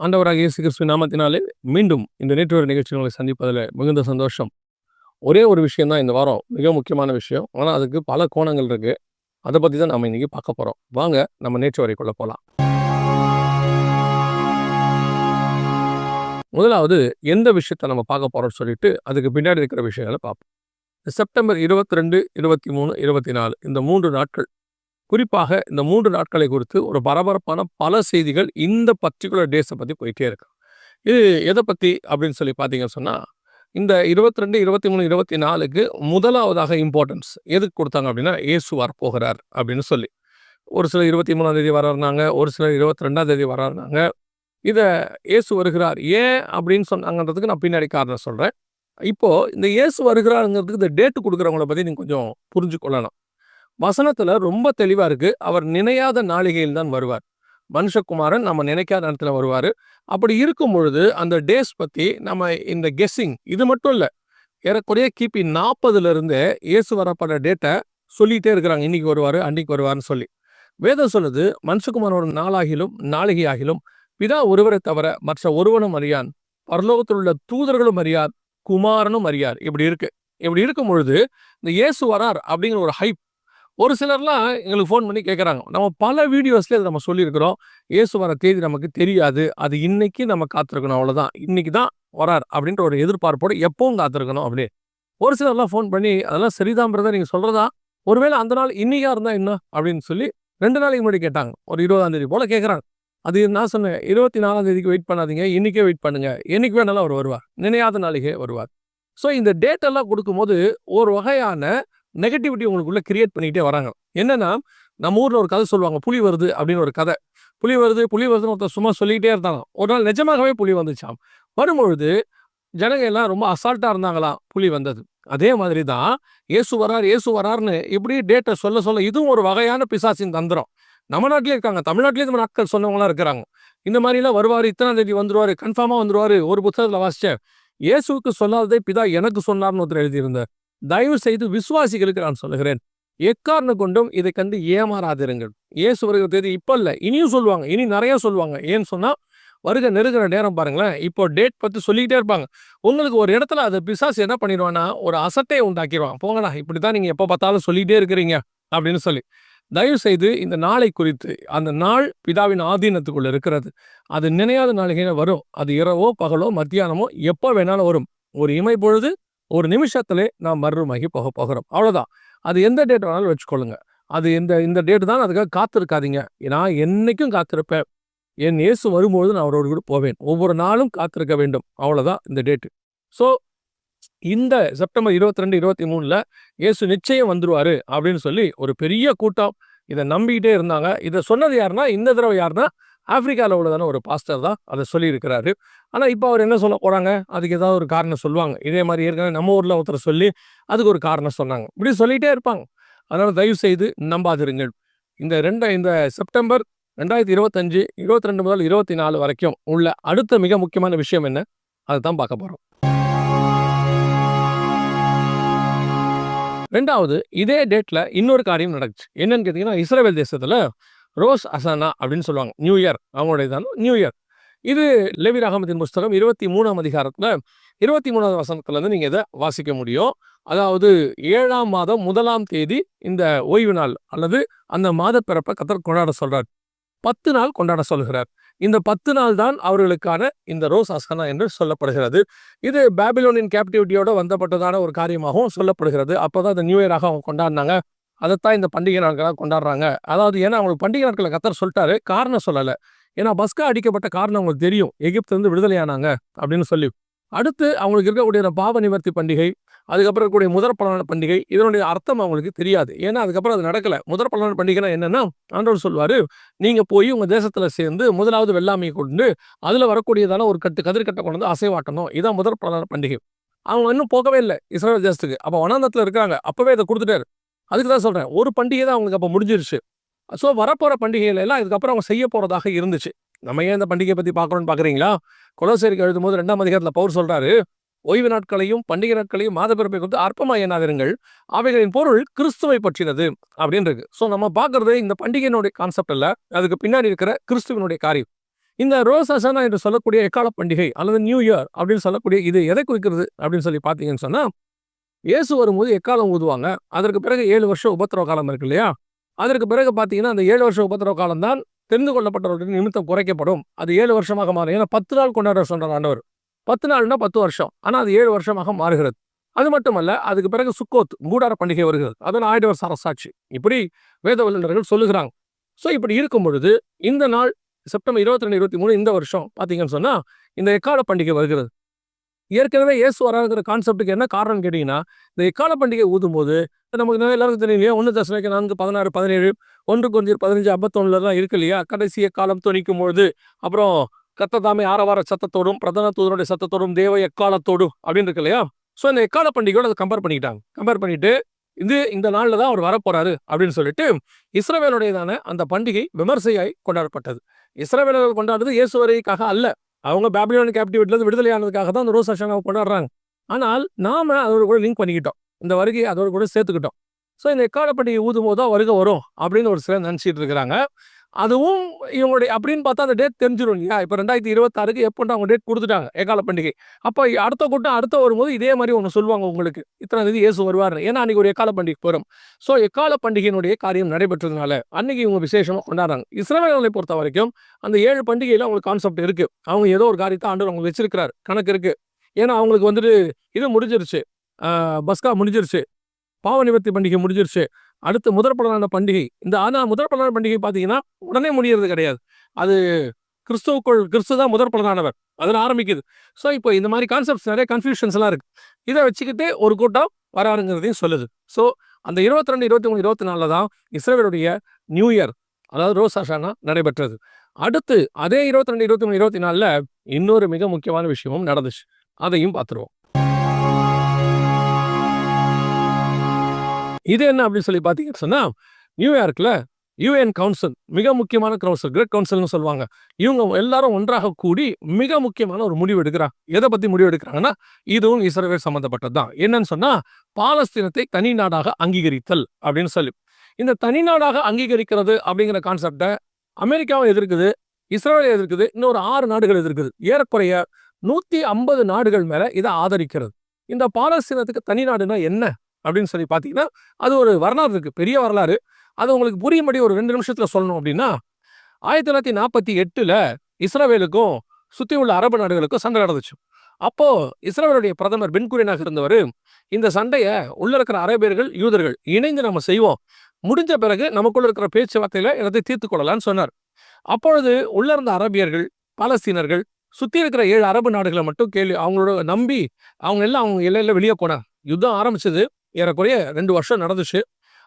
ஆண்டவராகிய இயேசு கிறிஸ்துவின் நாமத்தினாலே மீண்டும் இந்த நேற்று நிகழ்ச்சி உங்களை சந்திப்பதில் மிகுந்த சந்தோஷம். ஒரே ஒரு விஷயம் தான் இந்த வாரம் மிக முக்கியமான விஷயம். ஆனால் அதுக்கு பல கோணங்கள் இருக்கு. அதை பற்றி தான் நம்ம இன்னைக்கு பார்க்க போகிறோம். வாங்க நம்ம நேற்று வரைக்குள்ள போகலாம். முதலாவது எந்த விஷயத்தை நம்ம பார்க்க போகிறோம்னு சொல்லிட்டு அதுக்கு பின்னாடி இருக்கிற விஷயங்களை பார்ப்போம். செப்டம்பர் 22, 23, 24 இந்த 3 நாட்கள், குறிப்பாக இந்த 3 நாட்களை குறித்து ஒரு பரபரப்பான பல செய்திகள் இந்த பர்டிகுலர் டேஸை பற்றி போயிட்டே இருக்கு. இது எதை பற்றி அப்படின்னு சொல்லி பார்த்தீங்கன்னு சொன்னால், இந்த 22, 23, 24க்கு முதலாவதாக இம்பார்ட்டன்ஸ் எதுக்கு கொடுத்தாங்க அப்படின்னா, இயேசு வரப்போகிறார் அப்படின்னு சொல்லி. ஒரு சிலர் 23ஆம் தேதி வர்றாருனாங்க, ஒரு சிலர் 22ஆம் தேதி வர்றாருனாங்க. இதை இயேசு வருகிறார் ஏன் அப்படின்னு சொன்னாங்கன்றதுக்கு நான் பின்னாடி காரணம் சொல்கிறேன். இப்போது இந்த இயேசு வருகிறாருங்கிறதுக்கு இந்த டேட்டு கொடுக்குறவங்கள பற்றி நீங்கள் கொஞ்சம் புரிஞ்சு கொள்ளலாம். வசனத்தில் ரொம்ப தெளிவாக இருக்குது. அவர் நினையாத நாளிகையில் தான் வருவார். மனுஷகுமாரன் நம்ம நினைக்காத நேரத்தில் வருவார். அப்படி இருக்கும் பொழுது அந்த டேஸ் பற்றி நம்ம இந்த கெஸ்ஸிங் இது மட்டும் இல்லை, ஏறக்குறைய கிபி 40லேருந்தே இயேசு வரப்பட டேட்டை சொல்லிகிட்டே இருக்கிறாங்க. இன்னைக்கு வருவார், அன்னைக்கு வருவார்னு சொல்லி. வேதம் சொல்லுது, மனுஷகுமாரோட நாளாகிலும் நாளிகை ஆகிலும் பிதா ஒருவரை தவிர மற்ற ஒருவனும் அறியான், பரலோகத்தில் உள்ள தூதர்களும் அறியார், குமாரனும் அறியார். இப்படி இருக்கு. இப்படி இருக்கும் பொழுது இந்த இயேசு வரார் அப்படிங்கிற ஒரு ஹைப். ஒரு சிலர்லாம் எங்களுக்கு ஃபோன் பண்ணி கேட்குறாங்க, நம்ம பல வீடியோஸ்லேயே அதை நம்ம சொல்லியிருக்கிறோம், இயேசு வர தேதி நமக்கு தெரியாது, அது இன்னைக்கு நம்ம காத்திருக்கணும், அவ்வளோதான், இன்னைக்கு தான் வரார் அப்படின்ற ஒரு எதிர்பார்ப்போடு எப்பவும் காத்திருக்கணும் அப்படி. ஒரு சிலர்லாம் ஃபோன் பண்ணி அதெல்லாம் சரிதான் பிரதர் நீங்கள் சொல்கிறதா, ஒருவேளை அந்த நாள் இன்னைக்கா இருந்தால் என்ன அப்படின்னு சொல்லி 2 நாளைக்கு முன்னாடி கேட்டாங்க. ஒரு 20ஆம் தேதி போல் கேட்குறாங்க. அது நான் சொன்னேன், 24ஆம் தேதிக்கு வெயிட் பண்ணாதீங்க, இன்றைக்கே வெயிட் பண்ணுங்க, என்னைக்கு வேணாலும் அவர் வருவார், நினையாத நாளைக்கே வருவார். ஸோ இந்த டேட்டெல்லாம் கொடுக்கும்போது ஒரு வகையான நெகட்டிவிட்டி உங்களுக்குள்ளே கிரியேட் பண்ணிக்கிட்டே வராங்க. என்னென்னா, நம்ம ஊரில் ஒரு கதை சொல்லுவாங்க, புலி வருது அப்படின்னு ஒரு கதை. புலி வருதுன்னு ஒருத்தர் சும்மா சொல்லிக்கிட்டே இருந்தாங்க. ஒரு நாள் நிஜமாகவே புலி வந்துச்சாம். வரும்பொழுது ஜனங்க எல்லாம் ரொம்ப அசால்ட்டாக இருந்தாங்களாம் புலி வந்தது. அதே மாதிரி தான் இயேசு வரார்னு இப்படி டேட்டை சொல்ல இதுவும் ஒரு வகையான பிசாசின் தந்திரம். நம்ம நாட்டிலே இருக்காங்க, தமிழ்நாட்டிலே இந்த நாட்கள் சொன்னவங்களாம் இருக்கிறாங்க. இந்த மாதிரிலாம் வருவார், இத்தனாம் தேதி வந்துருவார், கன்ஃபார்மாக வந்துருவார். ஒரு புத்தகத்தில் வாசித்தேன், இயேசுவுக்கு சொல்லாததை பிதா எனக்கு சொன்னார்னு ஒருத்தர் எழுதியிருந்தார். தயவு செய்து விசுவாசிகளுக்கு நான் சொல்லுகிறேன், எக்காரணம் கொண்டும் இதை கண்டு ஏமாறாதிருங்கள். இயேசு வருகிற தேதி இப்போ இல்லை, இனியும் சொல்லுவாங்க, இனி நிறைய சொல்லுவாங்க. ஏன்னு சொன்னால் வருக நெருங்கிற நேரம் பாருங்களேன். இப்போ டேட் பற்றி சொல்லிக்கிட்டே இருப்பாங்க. உங்களுக்கு ஒரு இடத்துல அதை பிசாசு என்ன பண்ணிடுவான்னா, ஒரு அசட்டையை உண்டாக்கிடுவான். போங்கடா, இப்படி தான் நீங்கள் எப்போ பார்த்தாலும் சொல்லிகிட்டே இருக்கிறீங்க அப்படின்னு சொல்லி. தயவு செய்து இந்த நாளை குறித்து, அந்த நாள் பிதாவின் ஆதீனத்துக்குள்ள இருக்கிறது. அது நினையாத நாளிகையில் வரும். அது இரவோ பகலோ மத்தியானமோ எப்போ வேணாலும் வரும். ஒரு இமை பொழுது, ஒரு நிமிஷத்திலே நாம் மறுமைக்கு போகிறோம், அவ்வளோதான். அது எந்த டேட் வேணாலும் வச்சுக்கொள்ளுங்க. அது இந்த டேட்டு தான், அதுக்காக காத்திருக்காதீங்க. நான் என்னைக்கும் காத்திருப்பேன். என் இயேசு வரும்பொழுது நான் அவரோடு கூட போவேன். ஒவ்வொரு நாளும் காத்திருக்க வேண்டும், அவ்வளோதான் இந்த டேட்டு. ஸோ இந்த செப்டம்பர் 22, 23 இயேசு நிச்சயம் வந்துருவாரு அப்படின்னு சொல்லி ஒரு பெரிய கூட்டம் இதை நம்பிக்கிட்டே இருந்தாங்க. இதை சொன்னது யாருன்னா, இந்த தடவை யாருன்னா, ஆப்பிரிக்காவில் உள்ளதான ஒரு பாஸ்டர் தான் அதை சொல்லியிருக்கிறாரு. ஆனால் இப்போ அவர் என்ன சொல்ல போகிறாங்க, அதுக்கு ஏதாவது ஒரு காரணம் சொல்லுவாங்க. இதே மாதிரி ஏற்கனவே நம்ம ஊரில் ஒருத்தர் சொல்லி அதுக்கு ஒரு காரணம் சொன்னாங்க. இப்படி சொல்லிகிட்டே இருப்பாங்க. அதனால் தயவு செய்து நம்பாதிருங்கள். இந்த செப்டம்பர் 2025, 22 முதல் 24 வரைக்கும் உள்ள அடுத்த மிக முக்கியமான விஷயம் என்ன, அதை தான் பார்க்க போகிறோம். ரெண்டாவது, இதே டேட்டில் இன்னொரு காரியம் நடக்குச்சு. என்னன்னு கேட்டிங்கன்னா, இஸ்ரேல் தேசத்தில் ரோஸ் அசானா அப்படின்னு சொல்லுவாங்க, நியூ இயர், அவங்களுடைய தான் நியூ இயர். இது லேவியராகமத்தின் புஸ்தகம் 23ஆம் அதிகாரத்தில் 23வது வசனத்துலேருந்து நீங்கள் இதை வாசிக்க முடியும். அதாவது 7ஆம் மாதம் 1ஆம் தேதி இந்த ஓய்வு நாள் அல்லது அந்த மாத பிறப்பை கர்த்தர் கொண்டாட சொல்கிறார். 10 நாள் கொண்டாட சொல்கிறார். இந்த 10 நாள் தான் அவர்களுக்கான இந்த ரோஸ் அசானா என்று சொல்லப்படுகிறது. இது பாபிலோனின் கேப்டிவிட்டியோட வந்தப்பட்டதான ஒரு காரியமாகவும் சொல்லப்படுகிறது. அப்போதான் இந்த நியூ இயராக அவங்க கொண்டாடினாங்க. அதைத்தான் இந்த பண்டிகை நாட்களாக கொண்டாடுறாங்க. அதாவது ஏன்னா அவங்களுக்கு பண்டிகை நாட்களை கர்த்தர் சொல்லிட்டாரு, காரணம் சொல்லலை. ஏன்னா பஸ்கா அடிக்கப்பட்ட காரணம் அவங்களுக்கு தெரியும், எகிப்திலிருந்து விடுதலையானாங்க அப்படின்னு சொல்லி. அடுத்து அவங்களுக்கு இருக்கக்கூடிய பாவ நிவர்த்தி பண்டிகை, அதுக்கப்புறம் இருக்கக்கூடிய முதற் பலனான பண்டிகை, இதனுடைய அர்த்தம் அவங்களுக்கு தெரியாது. ஏன்னா அதுக்கப்புறம் அது நடக்கலை. முதற் பலனான பண்டிகைனா என்னன்னா, ஆண்டவர் சொல்வார், நீங்கள் போய் உங்கள் தேசத்தில் சேர்ந்து முதலாவது வெள்ளாமையை கொண்டு அதில் வரக்கூடியதான ஒரு கதிர்கட்டை கொண்டு வந்து அசைவாட்டணும். இதான் முதற் பலனான பண்டிகை. அவங்க இன்னும் போகவே இல்லை இஸ்ரேல் தேசத்துக்கு. அப்போ வனாந்தரத்தில் இருக்காங்க, அப்போவே இதை கொடுத்துட்டாரு. அதுக்கு தான் சொல்கிறேன், ஒரு பண்டிகை தான் அவங்களுக்கு அப்போ முடிஞ்சிருச்சு. ஸோ வரப்போகிற பண்டிகைகள் எல்லாம் இதுக்கப்புறம் அவங்க செய்ய போகிறதாக இருந்துச்சு. நம்ம ஏன் இந்த பண்டிகை பற்றி பார்க்கணும்னு பார்க்குறீங்களா? கொலோசையருக்கு எழுதும்போது 2ஆம் அதிகாரத்தில் பவுல் சொல்கிறாரு, ஓய்வு நாட்களையும் பண்டிகை நாட்களையும் மாதப்பிறப்பை கொடுத்து அற்பமாய் எண்ணாதிருங்கள், அவைகளின் பொருள் கிறிஸ்துவை பற்றினது அப்படின்னு இருக்கு. ஸோ நம்ம பார்க்குறது இந்த பண்டிகையினுடைய கான்செப்ட் இல்லை, அதுக்கு பின்னாடி இருக்கிற கிறிஸ்துவனுடைய காரியம். இந்த ரோஸ் ஹசானா என்று சொல்லக்கூடிய எக்கால பண்டிகை அல்லது நியூ இயர் அப்படின்னு சொல்லக்கூடிய இது எதை குறிக்கிறது அப்படின்னு சொல்லி பார்த்தீங்கன்னு சொன்னா, இயேசு வரும்போது எக்காலம் ஊதுவாங்க. அதற்கு பிறகு 7 வருஷம் உபத்திரவ காலம் இருக்கு இல்லையா? அதற்கு பிறகு பார்த்தீங்கன்னா, அந்த 7 வருஷம் உபத்திரவ காலம் தான் தெரிந்து கொள்ளப்பட்டவர்களின் நிமித்தம் குறைக்கப்படும். அது 7 வருஷமாக மாறும். ஏன்னா 10 நாள் கொண்டாட சொன்னார் ஆண்டவர். 10 நாள்னா 10 வருஷம். ஆனா அது 7 வருஷமாக மாறுகிறது. அது மட்டுமல்ல, அதுக்கு பிறகு சுக்கோத் கூடார பண்டிகை வருகிறது. அதன் 1000 வருஷ அரசாட்சி. இப்படி வேத வல்லுநர்கள் சொல்லுகிறாங்க. ஸோ இப்படி இருக்கும் பொழுது இந்த நாள் செப்டம்பர் 22, 23 இந்த வருஷம் பார்த்தீங்கன்னு சொன்னா, இந்த எக்கால பண்டிகை வருகிறது. ஏற்கனவே இயேசு வராங்கிற கான்செப்ட்டுக்கு என்ன காரணம்னு கேட்டீங்கன்னா, இந்த எக்கால பண்டிகை ஊதும்போது நமக்கு எல்லாருக்கும் தெரியும் இல்லையா? 1 தெசலோனிக்கேயர் 4, 16, 17, 1 கொரிந்தியர் 15, 51 இருக்கு இல்லையா? கடைசி எக்காலம் தொனிக்கும் பொழுது, அப்புறம் கர்த்தர் தாமே ஆரவார சத்தத்தோடும், பிரதான தூதனுடைய சத்தத்தோடும், தேவ எக்காலத்தோடும் அப்படின்னு இருக்கு இல்லையா? ஸோ இந்த எக்கால பண்டிகையோட அதை கம்பேர் பண்ணிக்கிட்டாங்க. கம்பேர் பண்ணிட்டு இந்த நாள்ல தான் அவர் வரப்போறாரு அப்படின்னு சொல்லிட்டு இஸ்ரவேலுடையதான அந்த பண்டிகை விமர்சையாய் கொண்டாடப்பட்டது. இஸ்ரவேலர்கள் கொண்டாடுறது இயேசு வருகைக்காக அல்ல. அவங்க பாபிலோன் கேப்டிவிட்டிலேருந்து விடுதலை ஆனதுக்காக தான் அந்த ரோஸ் ஹஷானாவை கொண்டாடுறாங்க. ஆனால் நாம அதோட கூட லிங்க் பண்ணிக்கிட்டோம். இந்த வருகையை அதோட கூட சேர்த்துக்கிட்டோம். ஸோ இந்த எக்கால பண்டிகை ஊதும் போது தான் வருகை வரும் அப்படின்னு ஒரு சிலர் நினச்சிட்டு இருக்கிறாங்க. அதுவும் இவங்களுடைய அப்படின்னு பார்த்தா அந்த டேட் தெரிஞ்சிடும் இல்லையா? இப்போ 2026க்கு எப்போன்ட்டு அவங்க டேட் கொடுத்துட்டாங்க எக்கால பண்டிகை. அப்போ அடுத்த கூட்டம் அடுத்த வரும்போது இதே மாதிரி ஒன்று சொல்லுவாங்க உங்களுக்கு. இத்தனை தேதி இயேசு வருவார். ஏன்னா அன்னைக்கு ஒரு எக்கால பண்டிகை வரும். ஸோ எக்கால பண்டிகையினுடைய காரியம் நடைபெற்றதுனால அன்னைக்கு இவங்க விசேஷமாக கொண்டாடுறாங்க. இஸ்ரவேலர்களை பொறுத்த வரைக்கும் அந்த 7 பண்டிகையில் அவங்களுக்கு கான்செப்ட் இருக்கு. அவங்க ஏதோ ஒரு காரியத்தை ஆண்டவர் அவங்க வச்சிருக்கிறார். கணக்கு இருக்கு. ஏன்னா அவங்களுக்கு வந்துட்டு இது முடிஞ்சிருச்சு. பஸ்கா முடிஞ்சிருச்சு. பாவ நிவர்த்தி பண்டிகை முடிஞ்சிருச்சு. அடுத்து முதற்பலனான பண்டிகை. ஆனால் முதற்பலனான பண்டிகை பார்த்தீங்கன்னா உடனே முடியறது கிடையாது. அது கிறிஸ்து தான் முதற்பலனானவர். அதில் ஆரம்பிக்குது. ஸோ இப்போ இந்த மாதிரி கான்செப்ட்ஸ் நிறைய கன்ஃபியூஷன்ஸ்லாம் இருக்கு. இதை வச்சுக்கிட்டு ஒரு கூட்டம் வராருங்கிறதையும் சொல்லுது. ஸோ அந்த 22, 23, 24 தான் இஸ்ரவேலுடைய நியூ இயர், அதாவது ரோஸ் ஹஷானா நடைபெற்றது. அடுத்து அதே 22, 23, 24ல இன்னொரு மிக முக்கியமான விஷயமும் நடந்துச்சு. அதையும் பார்த்துருவோம். இது என்ன அப்படின்னு சொல்லி பார்த்தீங்கன்னு சொன்னா, நியூயார்க்ல யுஎன் கவுன்சில், மிக முக்கியமான கவுன்சில், கிரேட் கவுன்சில்னு சொல்லுவாங்க. இவங்க எல்லாரும் ஒன்றாக கூடி மிக முக்கியமான ஒரு முடிவு எடுக்கிறாங்க. எதை பத்தி முடிவு எடுக்கிறாங்கன்னா, இதுவும் இஸ்ரவேல் சம்பந்தப்பட்டது தான். என்னன்னு சொன்னா, பாலஸ்தீனத்தை தனி நாடாக அங்கீகரித்தல் அப்படின்னு சொல்லி. இந்த தனி நாடாக அங்கீகரிக்கிறது அப்படிங்கிற கான்செப்டை அமெரிக்காவும் எதிர்க்குது, இஸ்ரேல் எதிர்க்குது, இன்னொரு 6 நாடுகள் எதிர்க்குது. ஏறக்குறைய 150 நாடுகள் மேல இதை ஆதரிக்கிறது. இந்த பாலஸ்தீனத்துக்கு தனி நாடுனா என்ன அப்படின்னு சொல்லி பார்த்தீங்கன்னா, அது ஒரு வரலாறு இருக்கு, பெரிய வரலாறு. அது உங்களுக்கு புரியும்படி ஒரு 2 நிமிஷத்துல சொல்லணும் அப்படின்னா, 1948ல இஸ்ரவேலுக்கும் சுற்றி உள்ள அரபு நாடுகளுக்கும் சண்டை நடந்துச்சு. அப்போ இஸ்ரவேலுடைய பிரதமர் பென் குரியனாக இருந்தவர், இந்த சண்டையை உள்ள இருக்கிற அரேபியர்கள், யூதர்கள் இணைந்து நம்ம செய்வோம், முடிஞ்ச பிறகு நமக்குள்ள இருக்கிற பேச்சுவார்த்தையில எல்லாத்தையும் தீர்த்து கொள்ளலாம்னு சொன்னார். அப்பொழுது உள்ள இருந்த அரபியர்கள், பாலஸ்தீனர்கள், சுற்றி இருக்கிற 7 அரபு நாடுகளை மட்டும் அவங்களோட நம்பி அவங்க எல்லாம் அவங்க எல்லையில வெளியே போனாங்க. யுத்தம் ஆரம்பிச்சது. ஏறக்குறைய 2 வருஷம் நடந்துச்சு.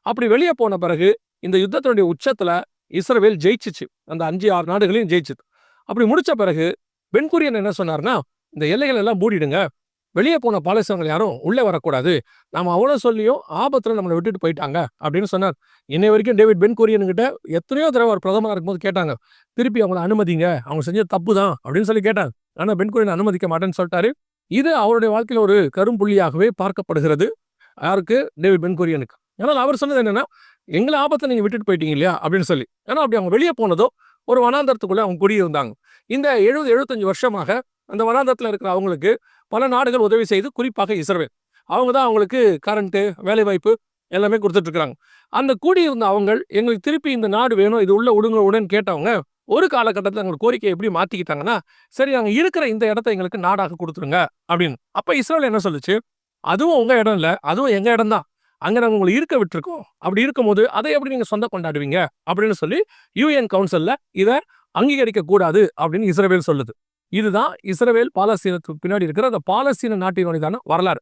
அப்படி வெளியே போன பிறகு இந்த யுத்தத்தினுடைய உச்சத்துல இஸ்ரவேல் ஜெயிச்சிச்சு. அந்த 5, 6 நாடுகளையும் ஜெயிச்சுது. அப்படி முடிச்ச பிறகு பென் குரியன் என்ன சொன்னார்னா, இந்த எல்லைகள் எல்லாம் மூடிடுங்க, வெளியே போன பாலஸ்தீனர்கள் யாரும் உள்ளே வரக்கூடாது, நாம அவ்வளோ சொல்லியும் ஆபத்துல நம்மளை விட்டுட்டு போயிட்டாங்க அப்படின்னு சொன்னார். இன்னை வரைக்கும் டேவிட் பென் குரியன் கிட்ட எத்தனையோ தடவை அவர் பிரதமராக இருக்கும்போது கேட்டாங்க, திருப்பி அவங்கள அனுமதிங்க, அவங்க செஞ்ச தப்பு தான் அப்படின்னு சொல்லி கேட்டாங்க. ஆனா பென் குரியன் அனுமதிக்க மாட்டேன்னு சொல்லிட்டாரு. இது அவருடைய வாழ்க்கையில ஒரு கரும்புள்ளியாகவே பார்க்கப்படுகிறது. யாருக்கு? டேவிட் பென் குரியனுக்கு. ஆனால் அவர் சொன்னது என்னன்னா, எங்களை ஆபத்தை நீங்க விட்டுட்டு போயிட்டீங்க இல்லையா அப்படின்னு சொல்லி. ஏன்னா அப்படி அவங்க வெளியே போனதோ ஒரு வனாந்தரத்துக்குள்ள அவங்க குடியிருந்தாங்க. இந்த 70, 75 வருஷமாக அந்த வனாந்தரத்தில் இருக்கிற அவங்களுக்கு பல நாடுகள் உதவி செய்து, குறிப்பாக இஸ்ரவேல். அவங்க தான் அவங்களுக்கு கரண்ட்டு, வேலைவாய்ப்பு எல்லாமே கொடுத்துட்டு இருக்காங்க. அந்த கூடியிருந்த அவங்க எங்களுக்கு திருப்பி இந்த நாடு வேணும், இது உள்ள உடனே கேட்டவங்க ஒரு காலகட்டத்தில் எங்க கோரிக்கையை எப்படி மாத்திக்கிட்டாங்கன்னா, சரி நாங்க இருக்கிற இந்த இடத்த எங்களுக்கு நாடாக கொடுத்துருங்க அப்படின்னு. அப்ப இஸ்ரவேல் என்ன சொல்லுச்சு, அதுவும் உங்க இடம் இல்ல, அதுவும் எங்க இடம் தான், அங்க நாங்க உங்களை இருக்க விட்டுருக்கோம், அப்படி இருக்கும்போது அதை எப்படி நீங்க சொந்தம் கொண்டாடுவீங்க அப்படின்னு சொல்லி யுஎன் கவுன்சில்ல இதை அங்கீகரிக்க கூடாது அப்படின்னு இஸ்ரவேல் சொல்லுது. இதுதான் இஸ்ரவேல் பாலஸ்தீனத்துக்கு பின்னாடி இருக்கிற அந்த பாலஸ்தீன நாட்டினுடையதான வரலாறு.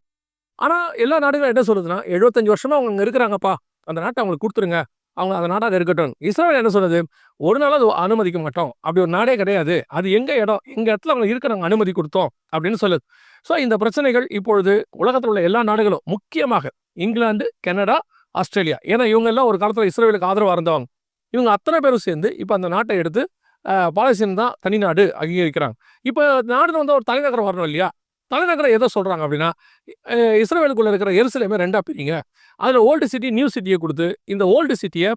ஆனா எல்லா நாடுகளும் என்ன சொல்லுதுன்னா, 75 வருஷமா அவங்க அங்க இருக்கிறாங்கப்பா, அந்த நாட்டை அவங்களுக்கு கொடுத்துருங்க, அவங்க அந்த நாடாக இருக்கட்டும். இஸ்ரவேல் என்ன சொல்லுது, ஒரு நாள் அது அனுமதிக்க மாட்டோம், அப்படி ஒரு நாடே கிடையாது, அது எங்க இடம், எங்க இடத்துல அவங்க இருக்க நாங்கள் அனுமதி கொடுத்தோம் அப்படின்னு சொல்லுது. ஸோ இந்த பிரச்சனைகள் இப்பொழுது உலகத்தில் உள்ள எல்லா நாடுகளும், முக்கியமாக இங்கிலாந்து, கனடா, ஆஸ்திரேலியா, ஏன்னா இவங்க எல்லாம் ஒரு காலத்தில் இஸ்ரவேலுக்கு ஆதரவாக இருந்தவங்க, இவங்க அத்தனை பேரும் சேர்ந்து இப்போ அந்த நாட்டை எடுத்து பாலஸ்தீனம் தான் தனி நாடு அங்கீகரிக்கிறாங்க. இப்போ நாடுன்னு வந்து ஒரு தலைநகரம் வரணும் இல்லையா? தலைநகரம் எதை சொல்றாங்க அப்படின்னா, இஸ்ரவேலுக்குள்ள இருக்கிற எருசலேமை 2ஆ பிரிங்க, அதில் ஓல்டு சிட்டி, நியூ சிட்டியை கொடுத்து இந்த ஓல்டு சிட்டியை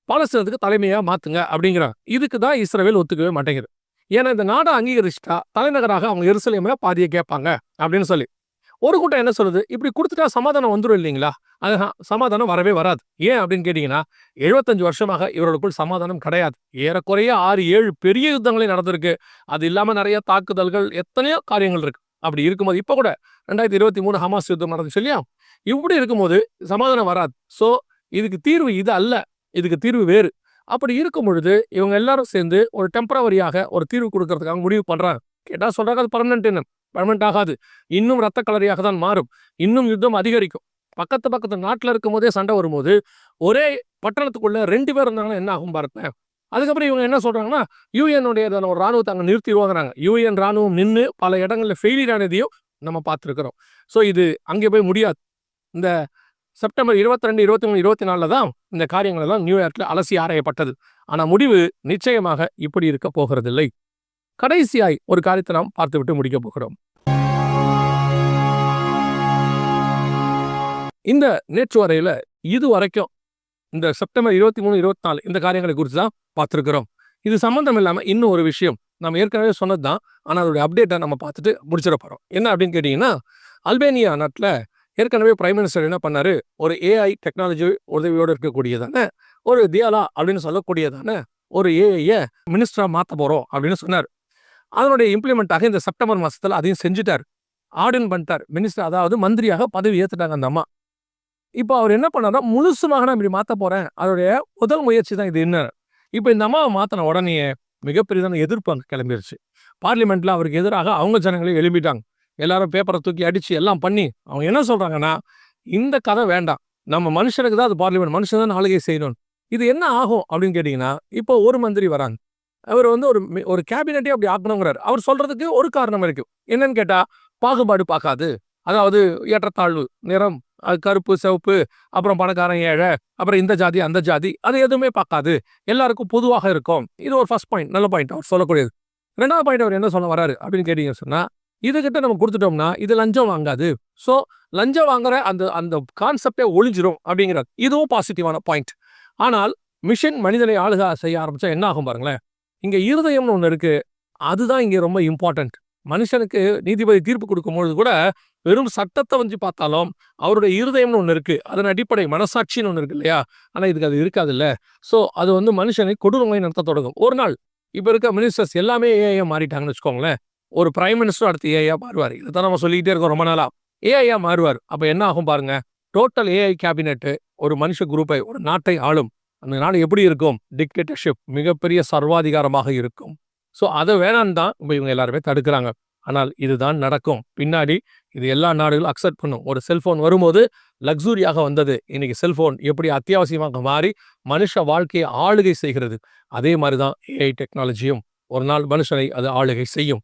பாலஸ்தீனத்துக்கு தலைமையாக மாற்றுங்க அப்படிங்கிறாங்க. இதுக்கு தான் இஸ்ரவேல் ஒத்துக்கவே மாட்டேங்குது. ஏன்னா இந்த நாடை அங்கீகரிச்சிட்டா தலைநகராக அவங்க எருசலேம்ல பாதியை கேட்பாங்க அப்படின்னு சொல்லி. ஒரு கூட்டம் என்ன சொல்லுது, இப்படி கொடுத்துட்டா சமாதானம் வந்துடும் இல்லைங்களா? அதுதான் சமாதானம் வரவே வராது. ஏன் அப்படின்னு கேட்டீங்கன்னா, 75 வருஷமாக இவர்களுக்குள் சமாதானம் கிடையாது. ஏறக்குறைய 6-7 பெரிய யுத்தங்களே நடந்திருக்கு. அது இல்லாம நிறைய தாக்குதல்கள், எத்தனையோ காரியங்கள் இருக்கு. அப்படி இருக்கும்போது இப்ப கூட 2023 ஹமாஸ் யுத்தம் நடந்துச்சு இல்லையா? இப்படி இருக்கும்போது சமாதானம் வராது. ஸோ இதுக்கு தீர்வு இது அல்ல, இதுக்கு தீர்வு வேறு. அப்படி இருக்கும் பொழுது இவங்க எல்லாரும் சேர்ந்து ஒரு டெம்பரவரியாக ஒரு தீர்வு கொடுக்கறதுக்காக முடிவு பண்றாங்க. கேட்டா சொல்றாங்க அது பர்மனன்ட் ஆகாது. இன்னும் ரத்த கலரியாக தான் மாறும். இன்னும் யுத்தம் அதிகரிக்கும். பக்கத்து நாட்டில் இருக்கும் போதே சண்டை வரும்போது ஒரே பட்டணத்துக்குள்ள 2 பேர் இருந்தாங்கன்னா என்ன ஆகும் பாருங்க. அதுக்கப்புறம் இவங்க என்ன சொல்றாங்கன்னா, யுஎன்னுடைய ஒரு ராணுவத்தை அங்கே நிறுத்திடுவாங்கிறாங்க. யுஎன் ராணுவம் நின்று பல இடங்களில் ஃபெயிலியர் ஆனதையும் நம்ம பார்த்துருக்கிறோம். ஸோ இது அங்கே போய் முடியாது. இந்த செப்டம்பர் 22, 23, 24 தான் இந்த காரியங்கள் எல்லாம் நியூயார்க்கில் அலசி ஆராயப்பட்டது. ஆனால் முடிவு நிச்சயமாக இப்படி இருக்க போகிறதில்லை. கடைசியாய் ஒரு காரியத்தை நாம் பார்த்துவிட்டு முடிக்க போகிறோம். இந்த நேற்று வரையில இதுவரைக்கும் இந்த செப்டம்பர் 23, 24 இந்த காரியங்களை குறித்து தான் பார்த்துருக்கிறோம். இது சம்பந்தம் இல்லாமல் இன்னும் ஒரு விஷயம் நம்ம ஏற்கனவே சொன்னது தான். ஆனால் அதோடைய அப்டேட்டை நம்ம பார்த்துட்டு முடிச்சிட போகிறோம். என்ன அப்படின்னு கேட்டிங்கன்னா, அல்பேனியா நாட்டில் ஏற்கனவே பிரைம் மினிஸ்டர் என்ன பண்ணாரு, ஒரு ஏஐ டெக்னாலஜி உதவியோடு இருக்கக்கூடியதான ஒரு தியாலா அப்படின்னு சொல்லக்கூடியதான ஒரு ஏஐயை மினிஸ்டராக மாற்ற போகிறோம் அப்படின்னு சொன்னார். அதனுடைய இம்ப்ளிமெண்ட்டாக இந்த செப்டம்பர் மாதத்தில் அதையும் செஞ்சுட்டார். ஆர்டின் பண்ணிட்டார். மினிஸ்டர், அதாவது மந்திரியாக பதவி ஏற்றுட்டாங்க அந்த அம்மா. இப்போ அவர் என்ன பண்ணாரா, முழுசுமாக நான் இப்படி மாற்ற போகிறேன், அதோடைய முதல் முயற்சி தான் இது. என்ன இப்போ இந்த அம்மாவை மாற்றின உடனே மிகப்பெரியதான எதிர்ப்பு அங்கே கிளம்பிருச்சு. பார்லிமெண்ட்டில் அவருக்கு எதிராக அவங்க ஜனங்களே எழுப்பிட்டாங்க. எல்லாரும் பேப்பரை தூக்கி அடித்து எல்லாம் பண்ணி அவங்க என்ன சொல்கிறாங்கன்னா, இந்த கதை வேண்டாம், நம்ம மனுஷனுக்கு தான் அது பார்லிமெண்ட், மனுஷன் தான் ஆளுகை செய்யணும். இது என்ன ஆகும் அப்படின்னு கேட்டிங்கன்னா, இப்போ ஒரு மந்திரி வராங்க, அவர் வந்து ஒரு கேபினெட்டே அப்படி ஆக்கணுங்கிறார். அவர் சொல்கிறதுக்கு ஒரு காரணம் இருக்குது. என்னன்னு கேட்டால், பாகுபாடு பார்க்காது. அதாவது ஏற்றத்தாழ்வு, நிறம், கருப்பு சிவப்பு, அப்புறம் பணக்காரன் ஏழை, அப்புறம் இந்த ஜாதி அந்த ஜாதி, அது எதுவுமே பார்க்காது, எல்லாருக்கும் பொதுவாக இருக்கும். இது ஒரு ஃபர்ஸ்ட் பாயிண்ட், நல்ல பாயிண்ட் அவர் சொல்லக்கூடியது. 2வது பாயிண்ட் அவர் என்ன சொல்ல வராரு அப்படின்னு கேட்டீங்கன்னு சொன்னால், இதுகிட்ட நம்ம கொடுத்துட்டோம்னா இது லஞ்சம் வாங்காது. ஸோ லஞ்சம் வாங்குற அந்த அந்த கான்செப்டே ஒழிஞ்சிரும் அப்படிங்கிறார். இதுவும் பாசிட்டிவான பாயிண்ட். ஆனால் மிஷின் மனிதனை ஆளுகை செய்ய ஆரம்பித்தா என்ன ஆகும் பாருங்களேன். இங்கே இருதயம்னு ஒன்று இருக்குது, அதுதான் இங்கே ரொம்ப இம்பார்ட்டன்ட். மனுஷனுக்கு நீதிபதி தீர்ப்பு கொடுக்கும்பொழுது கூட வெறும் சட்டத்தை வந்து பார்த்தாலும் அவருடைய இருதயம்னு ஒன்று இருக்குது, அதன் அடிப்படை மனசாட்சின்னு ஒன்று இருக்கு இல்லையா? ஆனால் இதுக்கு அது இருக்காது இல்லை. ஸோ அது வந்து மனுஷனை கொடூரங்களை நடத்த தொடங்கும். ஒரு நாள் இப்போ இருக்க மினிஸ்டர்ஸ் எல்லாமே ஏஐயா மாறிட்டாங்கன்னு வச்சுக்கோங்களேன். ஒரு பிரைம் மினிஸ்டர் அடுத்து ஏஐயா மாறுவார். இதை தான் நம்ம சொல்லிக்கிட்டே இருக்கோம் ரொம்ப நாளாக. ஏஐயா மாறுவார். அப்போ என்ன ஆகும் பாருங்க, டோட்டல் ஏஐ கேபினெட்டு ஒரு மனுஷ குரூப்பை, ஒரு நாட்டை ஆளும். அந்த நாடு எப்படி இருக்கும்? டிக்டேட்டர்ஷிப், மிகப்பெரிய சர்வாதிகாரமாக இருக்கும். ஸோ அதை வேணான்னு தான் இப்போ இவங்க எல்லாருமே தடுக்கிறாங்க. ஆனால் இதுதான் நடக்கும் பின்னாடி. இது எல்லா நாடுகளும் அக்செப்ட் பண்ணும். ஒரு செல்ஃபோன் வரும்போது லக்ஸூரியாக வந்தது, இன்னைக்கு செல்ஃபோன் எப்படி அத்தியாவசியமாக மாறி மனுஷ வாழ்க்கையை ஆளுகை செய்கிறது. அதே மாதிரி தான் ஏஐ டெக்னாலஜியும் ஒரு நாள் மனுஷனை அது ஆளுகை செய்யும்.